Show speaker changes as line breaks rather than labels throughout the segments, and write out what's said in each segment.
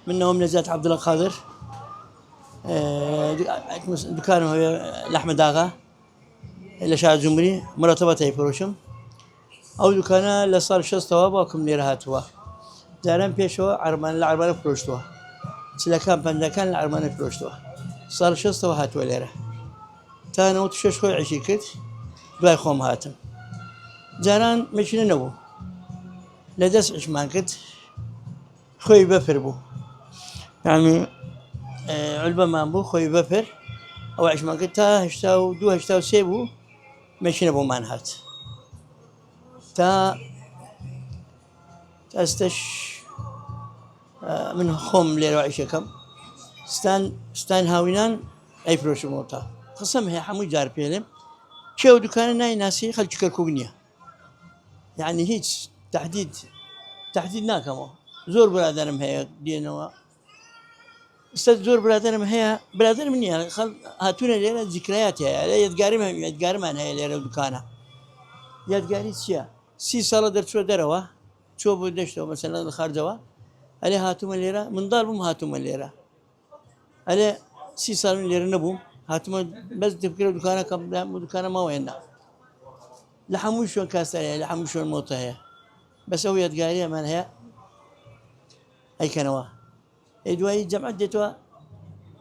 منهم نزات عبد الله القادر، دكانه هو لحم داغا إلى شارع جمري مرتبطة يفروشم أو دكانه لصار شستوا باكم نيرهاتوا زارن بيشوا عرمان العرمان فروشتوا سلكان بندكان العرمان فروشتوا صار شستوا هاتوا ليره تانا وتشش خوي عشيكت باي خوم هاتم زاران مشينا نبو لدس عشمان كت خوي بفربو يعني علبة مامبو خوي بفر أو عشمان كت تا هشتاو دو هشتاو سيبو مشينا بو مانهات تا تستش من خوم ليرو عيشة كم ستان هاوينان أي فروش موتا قسم هي حمو جار بيلم شو دكان ناي ناسي خل شكر كوغنيا يعني هيك تحديد ناكمو زور برادرم هي دينوا استاذ زور برادرم هي برادر مني خل هاتونا ليرة ذكريات هي يتقارم أنا هي ليرة دكانها يتقاري شيا سي صار درتشو دروا شو بدشتو مثلا الخارجوا عليه هاتوما ليرة من ضاربهم هاتوما ليرة عليه سي صار ليرة نبوم هاتوما بس تفكروا دكانه كم دكانه ما ويننا لحموش شون كاسة لحموش شون موتة هي بس هو يتقاري من هي أي كنوا إدواي جمعت دتوا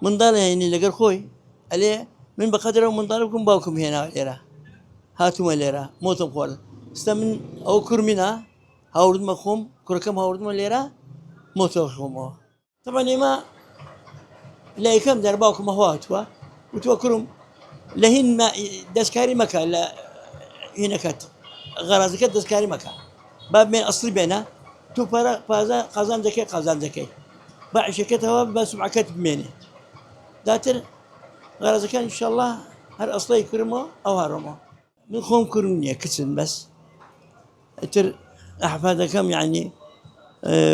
من ضالها يعني لقر خوي عليه من بقدره ومن ضاربكم باوكم هنا ليرة هاتوما ليرة موتهم قول استمن أو كرمنا هاورد مخوم كركم هاورد من ليرة موتهم طبعا ما لا يكم درباكم هواتوا وتوكرم لهن ما دسكاري مكان لا هنا كت غرازك دسكاري مكان باب من أصلي بينها تو فازا قازان ذكي باع شركتها بس معكت بميني داتر غرازك إن شاء الله هر أصلي كرمه أو هرمه من خوم كرمني كتسن بس تر أحفادكم يعني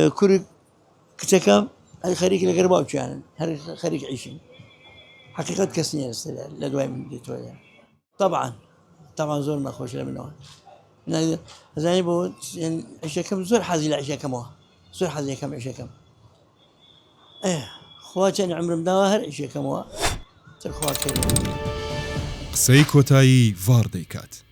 كرك كتكم هاي خريج القرباء كان هاي خريج عيشين حقيقة كسنية لدواء من ديتويا طبعا زور ما خوش منه زين بو يعني عيشة كم زور حازي لعيشة كم هو زور حازي كم عيشة كم خواتين عمرهم دواهر عيشة كم هو تر خواتين
قسەی کۆتایی ڤاڕ دەیکات.